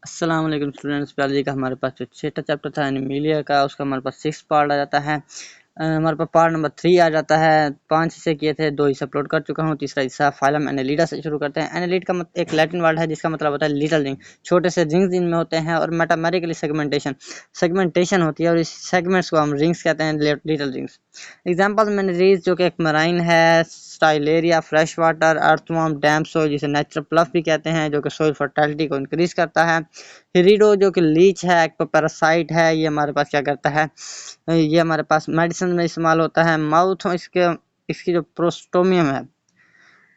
अस्सलाम वालेकुम students. Biology का हमारे पास जो छठा चैप्टर था एनिमिलिया का, उसका हमारे पास 6 पार्ट आ जाता है। हमारे पास पार्ट नंबर 3 आ जाता है। 5 हिस्से किए थे, 2 हिस्से अपलोड कर चुका हूँ। तीसरा हिस्सा फाइलम एनेलिडा से शुरू करते हैं। एनेलिड का एक लैटिन वर्ड है जिसका मतलब होता है लिटिल रिंग, छोटे से रिंग्स इनमें होते हैं। और मेटामेरिकली सेगमेंटेशन होती है और इस सेगमेंट्स को हम रिंग्स कहते हैं, लिटिल रिंग्स। एग्जाम्पल मैंने जो कि एक मराइन है, स्टाइलेरिया फ्रेश वाटर, अर्थवर्म, डैम सॉइल जिसे नेचुरल प्लफ भी कहते हैं जो कि सॉइल फर्टिलिटी को इंक्रीज करता है। हिरिडो जो कि लीच है, एक्टोपैरासाइट है, ये हमारे पास क्या करता है, ये हमारे पास मेडिसिन में इस्तेमाल होता है। माउथ इसकी जो प्रोस्टोमियम है,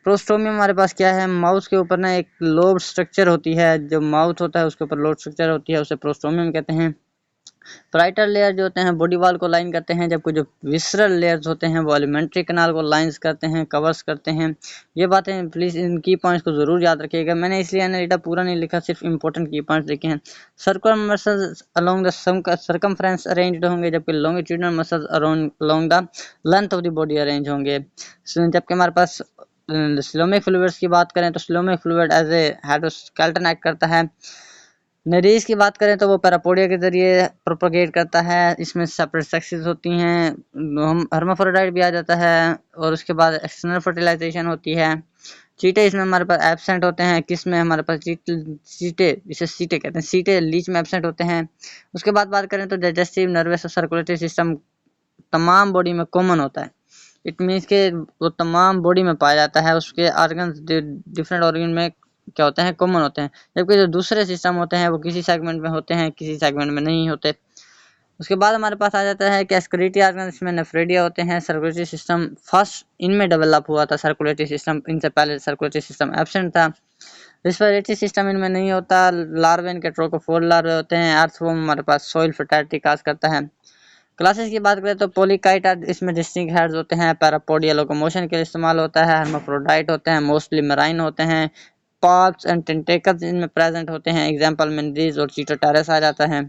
प्रोस्टोमियम हमारे पास क्या है, माउथ के ऊपर ना एक लोब स्ट्रक्चर होती है, जो माउथ होता है उसके ऊपर लोब स्ट्रक्चर होती है, उसे प्रोस्टोमियम कहते हैं। प्राइटर लेयर जो होते हैं बॉडी वॉल को लाइन करते हैं, जबकि जो विसरल लेयर्स होते हैं वो एलिमेंट्री कैनाल को लाइंस करते हैं, कवर्स करते हैं। ये बातें प्लीज इन की पॉइंट्स को जरूर याद रखिएगा। मैंने इसलिए एनालिटा पूरा नहीं लिखा, सिर्फ इंपॉर्टेंट की पॉइंट्स लिखे हैं। Circular muscles along the circumference arranged होंगे, जबकि longitudinal muscles along the length of the body arrange होंगे। जबकि हमारे पास सिलोमिक फ्लूइड्स की बात करें तो coelomic fluid as a hydroskeleton act करता है। नरीज की बात करें तो वो पैरापोडिया के जरिए प्रोपोगेट करता है। इसमें सेपरेट सेक्सेस होती हैं, हर्माफ्रोडाइट भी आ जाता है। और उसके बाद एक्सटर्नल फर्टिलाइजेशन होती है। चीटे इसमें हमारे पास एब्सेंट होते हैं। किस में हमारे पास चीटे, जिसे सीटे कहते हैं, सीटे लीच में एब्सेंट होते हैं। उसके बाद बात करें तो डाइजेस्टिव, नर्वस और सर्कुलेटरी सिस्टम तमाम बॉडी में कॉमन होता है। इट मीन्स के वो तमाम बॉडी में पाया जाता है। उसके ऑर्गन डिफरेंट ऑर्गन में क्या होते हैं, कॉमन होते हैं। जबकि जो दूसरे सिस्टम होते हैं वो किसी सेगमेंट में होते हैं, किसी सेगमेंट में नहीं होते। उसके बाद हमारे पास आ जाता है कि एक्सक्रीटरी ऑर्गन, इसमें नेफ्रेडिया होते हैं। सर्कुलेटरी सिस्टम फर्स्ट इनमें डेवलप हुआ था, सर्कुलेटरी सिस्टम, इनसे पहले सर्कुलेटरी सिस्टम एब्सेंट था। रिस्पिरेटरी सिस्टम इनमें नहीं होता। लार्वे इनके ट्रोकोफोर लार्वे होते हैं। अर्थवर्म हमारे पास सॉइल फर्टिलिटी काज करता है। क्लासेस की बात करें तो पोलिकाइट इसमें डिस्टिंक्ट हेड्स होते हैं। पैरापोडिया लोकोमोशन के लिए इस्तेमाल होता है। हर्माफ्रोडाइट होते हैं, मोस्टली मराइन होते हैं। पार्ट्स एंड टेंटेकल्स इनमें प्रेजेंट होते हैं। एग्जांपल मेंड्रीज और चीटोटेरस आ जाता है।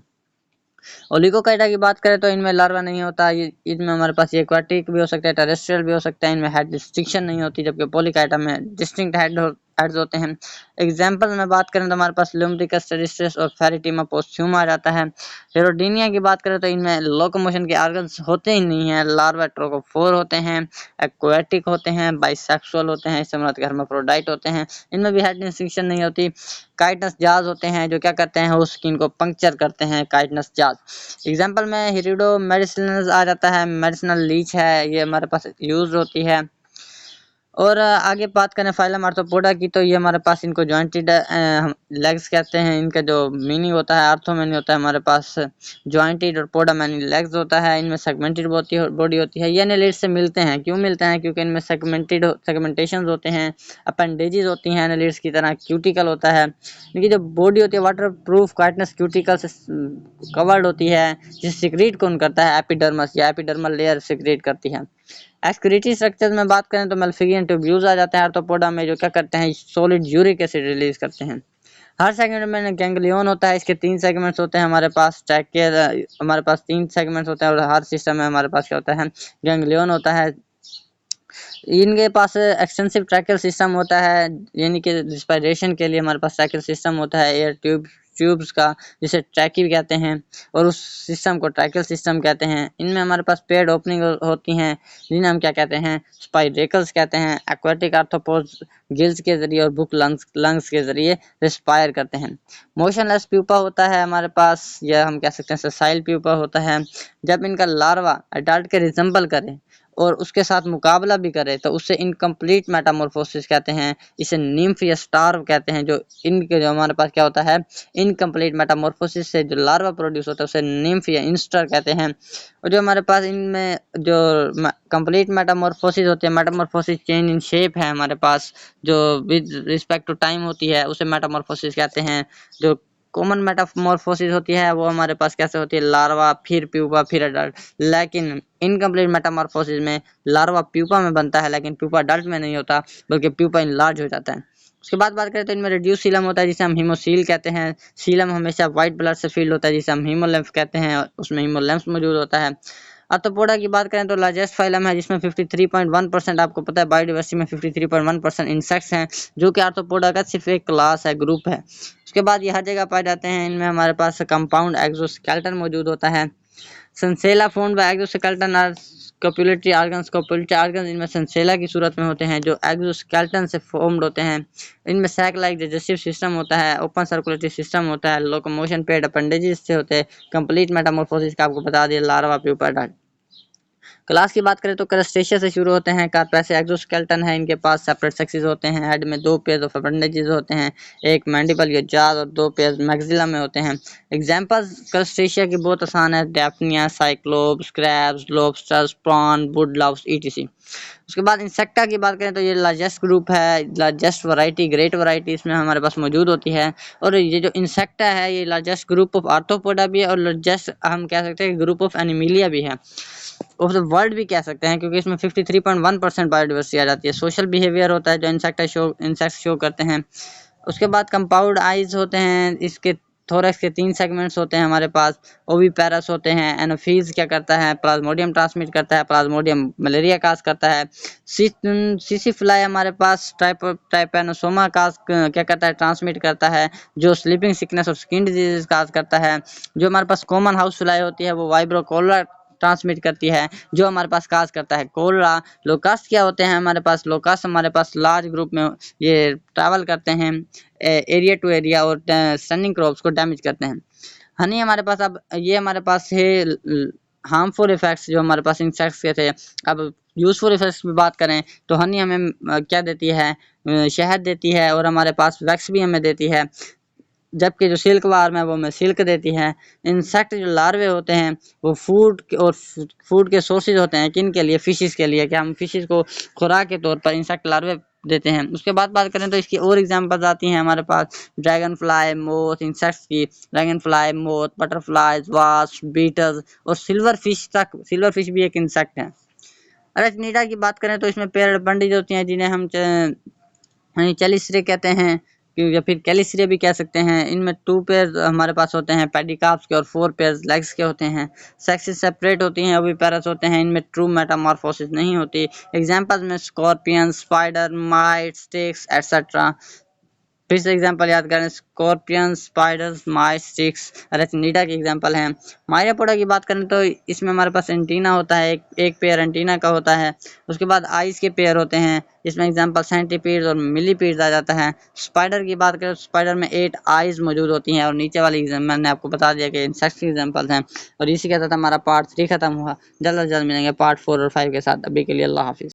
ओलिगोकाइटा की बात करें तो इनमें लार्वा नहीं होता। इनमें हमारे पास एक्वाटिक भी हो सकता है, टेरेस्ट्रियल भी हो सकता है। इनमें हेड डिस्टिंक्शन नहीं होती, जबकि पोलिकाइटा में डिस्टिंक्ट हेड्स होते हैं। एग्जांपल में बात करें तो हमारे पास लुम्ब्रिकस टेरिस्ट्रियस और फेरिटिमा पोस्ट्यूमा आ जाता है। हेरोडीनिया की बात करें तो इनमें लोकोमोशन के ऑर्गन्स होते ही नहीं है। लार्वा ट्रोकोफोर होते हैं, एक्वाटिक होते हैं, बाइसेक्सुअल होते हैं, इससे मतलब हर्माफ्रोडाइट होते हैं। इनमें भी हेड डिस्टिंक्शन नहीं होती। काइटनस जाज होते हैं जो क्या करते हैं, वो स्किन को पंक्चर करते हैं, काइटनस जाज। एग्जाम्पल में हिरिडो मेडिसिनल आ जाता है, मेडिसिनल लीच है, ये हमारे पास यूज होती है। और आगे बात करें फाइलम आर्थ्रोपोडा की, तो ये हमारे पास इनको जॉइंटेड लेग्स कहते हैं। इनका जो मीनिंग होता है, आर्थो मैनी होता है हमारे पास जॉइंटेड, और पोडा मैनी लेग्स होता है। इनमें सेगमेंटेड बॉडी होती है। ये एनालिड से मिलते हैं, क्यों मिलते हैं, क्योंकि इनमें सेगमेंटेशन होते हैं, अपेंडेजेस होती हैं एनालिड्स की तरह, क्यूटिकल होता है। इनकी जो बॉडी होती है वाटर प्रूफ काइटनस क्यूटिकल से कवर्ड होती है, जिसे सिक्रीट कौन करता है, एपिडर्मस या एपिडर्मल लेयर सिक्रीट करती है। एक्सक्रीटरी स्ट्रक्चर में बात करें तो मेल्फिगियन ट्यूब्यूल्स आ जाते हैं आर्थ्रोपोडा में, जो क्या करते हैं, सॉलिड यूरिक एसिड रिलीज करते हैं। हर सेगमेंट में गैंग्लियन होता है। इसके 3 सेगमेंट्स होते हैं हमारे पास। ट्रैकियर हमारे पास 3 सेगमेंट्स होते हैं, और हर सिस्टम में हमारे पास क्या होता है, गैंग्लियन होता है। इनके पास एक्सटेंसिव ट्रैकियल सिस्टम होता है, यानी कि रिस्पिरेशन के लिए हमारे पास ट्रैकियल सिस्टम होता है, एयर ट्यूब्स का, जिसे ट्रैकी भी कहते हैं, और उस सिस्टम को ट्रैकियल सिस्टम कहते हैं। इनमें हमारे पास पेड ओपनिंग होती हैं, जिन्हें हम क्या कहते हैं, स्पाइरेकल्स कहते हैं। एक्वाटिक आर्थ्रोपोड्स गिल्स के जरिए और बुक लंग्स के जरिए रिस्पायर करते हैं। मोशनलेस प्यूपा होता है हमारे पास, या हम कह सकते हैं ससाइल प्यूपा होता है। जब इनका लार्वा अडल्ट के रिजेंबल करे और उसके साथ मुकाबला भी करे तो उसे इनकम्प्लीट मेटामॉर्फोसिस कहते हैं। इसे निम्फ या स्टार्व कहते हैं। जो हमारे पास क्या होता है, इनकम्प्लीट मेटामॉर्फोसिस से जो लार्वा प्रोड्यूस होता है उसे निम्फ या इंस्टर कहते हैं। और जो हमारे पास इनमें जो कंप्लीट मेटामॉर्फोसिस होती है, मेटामॉर्फोसिस चेंज इन शेप है हमारे पास, जो विद रिस्पेक्ट टू टाइम होती है, उसे मेटामॉर्फोसिस कहते हैं। जो कॉमन मेटामॉर्फोसिस होती है वो हमारे पास कैसे होती है, लार्वा फिर प्यूपा फिर अडल्ट। लेकिन इनकम्प्लीट मेटामॉर्फोसिस में लार्वा प्यूपा में बनता है, लेकिन प्यूपा अडल्ट में नहीं होता, बल्कि प्यूपा इनलार्ज हो जाता है। उसके बाद बात करें तो इनमें रिड्यूस सीलम होता है, जिसे हम हीमोसील कहते हैं। सीलम हमेशा व्हाइट ब्लड से फील्ड होता है, जिसे हम हीमोलिम्फ कहते हैं, उसमें हीमोलिम्फ मौजूद होता है। आर्थ्रोपोडा की बात करें तो लार्जेस्ट फाइलम है जिसमें 53.1% आपको पता है बायोडाइवर्सिटी में 53.1% इंसेक्ट्स हैं, जो कि आर्थ्रोपोडा का सिर्फ एक क्लास है, ग्रुप है। उसके बाद ये हर जगह पाए जाते हैं। इनमें हमारे पास कंपाउंड एक्सोस्केलेटन मौजूद होता है। Sensilla found by exoskeleton are scopulatory organs इनमें सेंसेला की सूरत में होते हैं जो एक्सोस्केलेटन से फॉर्म्ड होते हैं। इनमें सैक लाइक डाइजेस्टिव सिस्टम होता है, ओपन सर्कुलेटरी सिस्टम होता है, लोकोमोशन पेड अपेंडेजेस से होते हैं, कंप्लीट मेटामॉर्फोसिस का आपको बता दिया, लार्वा प्यूपा डार्ट। क्लास की बात करें तो क्रस्टेशिया से शुरू होते हैं। कार्पेस एक्सोस्केलेटन है, इनके पास सेपरेट सेक्सेस होते हैं। हेड में 2 पेयर्स ऑफ अपेंडेजेस होते हैं, एक मैंडिबल या जाज और 2 पेयर्स मैक्सिला में होते हैं। एग्जांपल्स क्रस्टेशिया की बहुत आसान है, Daphnia, cyclops, crabs, lobsters, prawn, woodlouse etc. उसके बाद इंसेक्टा की बात करें तो ये लार्जेस्ट ग्रुप है, लार्जेस्ट वैरायटी, ग्रेट वैरायटी इसमें हमारे पास मौजूद होती है। और ये जो इंसेक्टा है ये लार्जेस्ट ग्रुप ऑफ आर्थ्रोपोडा भी है और लार्जेस्ट हम कह सकते हैं ग्रुप ऑफ एनिमिलिया भी है, ऑफ द वर्ल्ड भी कह सकते हैं, क्योंकि इसमें 53.1% बायोडाइवर्सिटी आ जाती है। सोशल बिहेवियर होता है जो इंसेक्ट्स शो करते हैं। उसके बाद कंपाउंड आइज होते हैं, इसके थोरैक्स के 3 सेगमेंट्स होते हैं हमारे पास। ओविपेरस होते हैं। एनोफीज क्या करता है, प्लाज्मोडियम ट्रांसमिट करता है, प्लाज्मोडियम मलेरिया काज करता है। सिसिफ्लाई हमारे पास ट्राइपैनोसोमा काज क्या करता है, ट्रांसमिट करता है, जो स्लीपिंग सिकनेस और स्किन डिजीज काज करता है। जो हमारे पास कॉमन हाउस फ्लाई होती है वो वाइब्रो कोलरा ट्रांसमिट करती है, जो हमारे पास काज करता है कोलरा। लोकास्ट क्या होते हैं हमारे पास, लोकास्ट हमारे पास लार्ज ग्रुप में ये ट्रैवल करते हैं एरिया टू एरिया और स्टैंडिंग क्रॉप्स को डैमेज करते हैं। हनी हमारे पास, अब ये हमारे पास है हार्मफुल इफेक्ट्स जो हमारे पास इंसेक्ट्स के थे। अब यूजफुल इफेक्ट्स की बात करें तो हनी हमें क्या देती है, शहद देती है और हमारे पास वैक्स भी हमें देती है, जबकि जो सिल्क वार्म है वो हमें सिल्क देती है। इंसेक्ट जो लार्वे होते हैं वो फूड के सोर्सेज होते हैं, किन के लिए, फिशेस के लिए, कि हम फिशेस को खुराक के तौर पर इंसेक्ट लार्वे देते हैं। उसके बाद बात करें तो इसकी और एग्जांपल्स आती हैं हमारे पास ड्रैगन फ्लाई, मोथ, इंसेक्ट्स की, dragonfly, moth, butterflies, wasp, beetles और सिल्वर फिश तक। सिल्वर फिश भी एक इंसेक्ट है। अरेक्निडा की बात करें तो इसमें पेड़ बंडीज होती हैं जिन्हें हम चलिस्रे कहते हैं, या फिर कैलिस्रे भी कह सकते हैं। इनमें 2 पेयर हमारे पास होते हैं पेडिकार्प्स के और 4 पेयर लेग्स के होते हैं। सेक्सेस सेपरेट होती हैं, ओविपेरस होते हैं, इनमें ट्रू मेटामॉर्फोसिस नहीं होती। एग्जांपल्स में scorpion, spider, might, sticks etcetera. फिर से एग्जांपल याद करें, scorpion, spiders, mites, sticks Arachnida के एग्जांपल हैं। मायरियापोडा की बात करें तो इसमें हमारे पास एंटीना होता है, एक पेयर एंटीना का होता है। उसके बाद आइज के पेयर होते हैं, इसमें एग्जांपल सेंटीपीड्स और मिलीपीड्स आ जाता है। स्पाइडर की बात करें तो स्पाइडर में 8 आइज मौजूद होती हैं और नीचे वाली एग्जाम मैंने आपको बता दिया कि इंसेक्ट्स के एग्जांपल्स हैं। और इसी के साथ हमारा पार्ट 3 खत्म हुआ। जल्द से जल्द मिलेंगे पार्ट 4 और 5 के साथ। अभी के लिए अल्लाह हाफिज़।